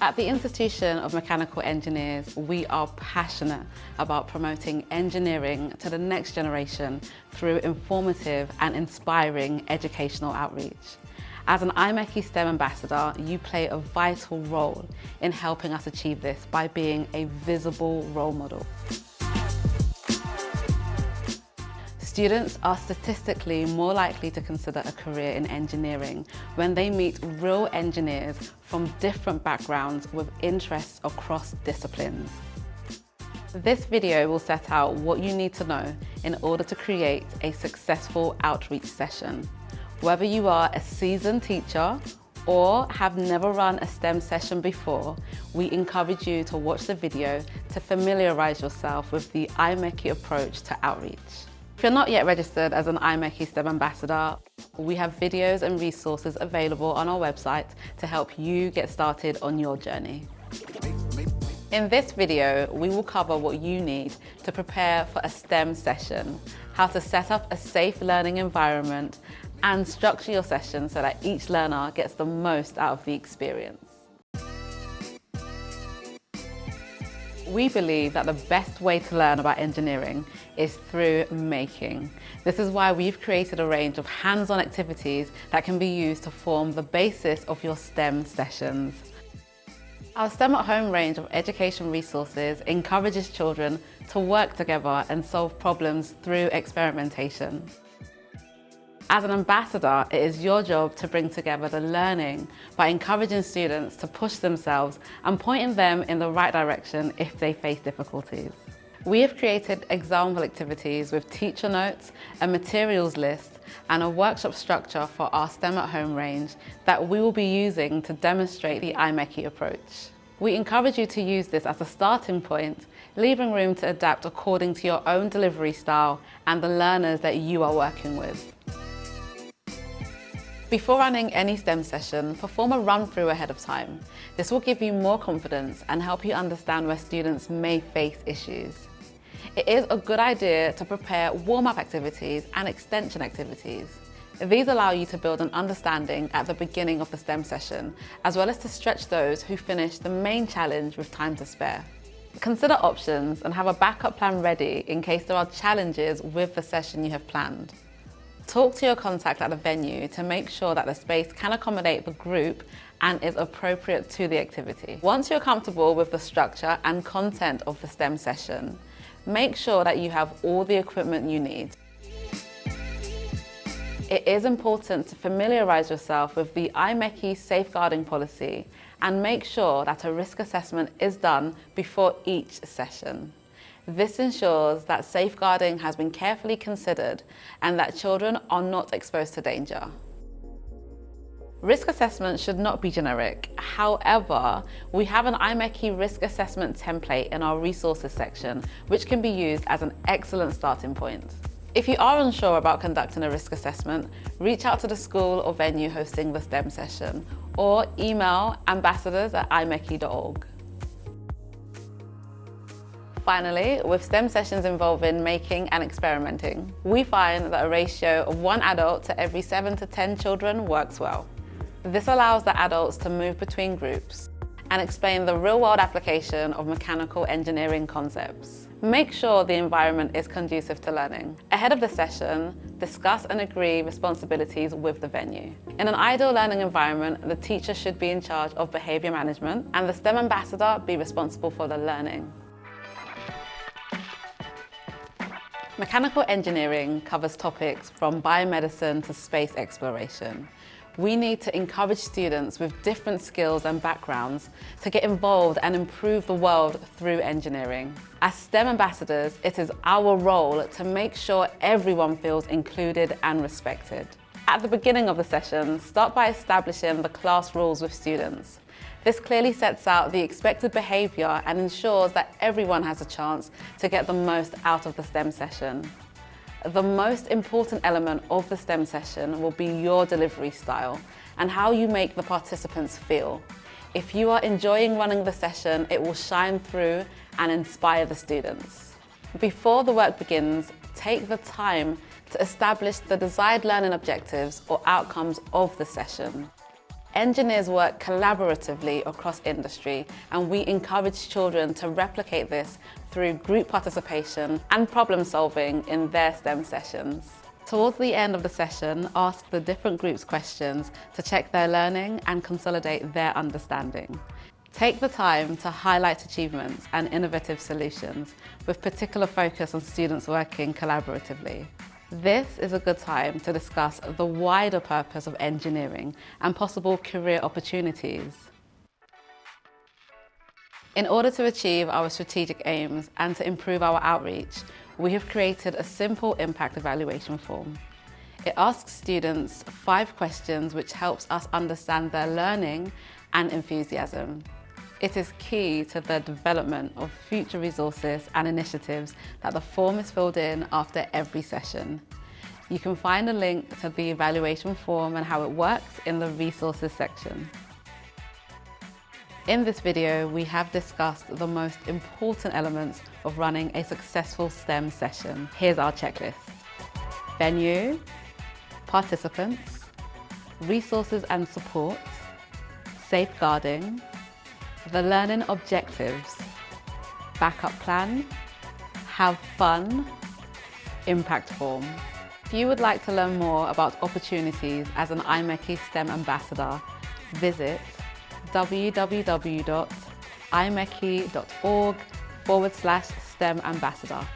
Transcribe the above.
At the Institution of Mechanical Engineers, we are passionate about promoting engineering to the next generation through informative and inspiring educational outreach. As an IMechE STEM ambassador, you play a vital role in helping us achieve this by being a visible role model. Students are statistically more likely to consider a career in engineering when they meet real engineers from different backgrounds with interests across disciplines. This video will set out what you need to know in order to create a successful outreach session. Whether you are a seasoned teacher or have never run a STEM session before, we encourage you to watch the video to familiarize yourself with the IMechE approach to outreach. If you're not yet registered as an IMechE STEM ambassador, we have videos and resources available on our website to help you get started on your journey. In this video, we will cover what you need to prepare for a STEM session, how to set up a safe learning environment, and structure your session so that each learner gets the most out of the experience. We believe that the best way to learn about engineering is through making. This is why we've created a range of hands-on activities that can be used to form the basis of your STEM sessions. Our STEM at Home range of education resources encourages children to work together and solve problems through experimentation. As an ambassador, it is your job to bring together the learning by encouraging students to push themselves and pointing them in the right direction if they face difficulties. We have created example activities with teacher notes, a materials list, and a workshop structure for our STEM at Home range that we will be using to demonstrate the IMechE approach. We encourage you to use this as a starting point, leaving room to adapt according to your own delivery style and the learners that you are working with. Before running any STEM session, perform a run-through ahead of time. This will give you more confidence and help you understand where students may face issues. It is a good idea to prepare warm-up activities and extension activities. These allow you to build an understanding at the beginning of the STEM session, as well as to stretch those who finish the main challenge with time to spare. Consider options and have a backup plan ready in case there are challenges with the session you have planned. Talk to your contact at the venue to make sure that the space can accommodate the group and is appropriate to the activity. Once you're comfortable with the structure and content of the STEM session, make sure that you have all the equipment you need. It is important to familiarize yourself with the IMechE safeguarding policy and make sure that a risk assessment is done before each session. This ensures that safeguarding has been carefully considered and that children are not exposed to danger. Risk assessment should not be generic. However, we have an IMechE risk assessment template in our resources section, which can be used as an excellent starting point. If you are unsure about conducting a risk assessment, reach out to the school or venue hosting the STEM session or email ambassadors@imeche.org. Finally, with STEM sessions involving making and experimenting, we find that a ratio of 1 adult to every 7 to 10 children works well. This allows the adults to move between groups and explain the real-world application of mechanical engineering concepts. Make sure the environment is conducive to learning. Ahead of the session, discuss and agree responsibilities with the venue. In an ideal learning environment, the teacher should be in charge of behaviour management and the STEM ambassador be responsible for the learning. Mechanical engineering covers topics from biomedicine to space exploration. We need to encourage students with different skills and backgrounds to get involved and improve the world through engineering. As STEM ambassadors, it is our role to make sure everyone feels included and respected. At the beginning of the session, start by establishing the class rules with students. This clearly sets out the expected behaviour and ensures that everyone has a chance to get the most out of the STEM session. The most important element of the STEM session will be your delivery style and how you make the participants feel. If you are enjoying running the session, it will shine through and inspire the students. Before the work begins, take the time to establish the desired learning objectives or outcomes of the session. Engineers work collaboratively across industry, and we encourage children to replicate this through group participation and problem solving in their STEM sessions. Towards the end of the session, ask the different groups questions to check their learning and consolidate their understanding. Take the time to highlight achievements and innovative solutions, with particular focus on students working collaboratively. This is a good time to discuss the wider purpose of engineering and possible career opportunities. In order to achieve our strategic aims and to improve our outreach, we have created a simple impact evaluation form. It asks students 5 questions which helps us understand their learning and enthusiasm. It is key to the development of future resources and initiatives that the form is filled in after every session. You can find a link to the evaluation form and how it works in the resources section. In this video, we have discussed the most important elements of running a successful STEM session. Here's our checklist: venue, participants, resources and support, safeguarding, the learning objectives, backup plan, have fun, impact form. If you would like to learn more about opportunities as an IMechE STEM ambassador, visit www.imeche.org/STEM ambassador.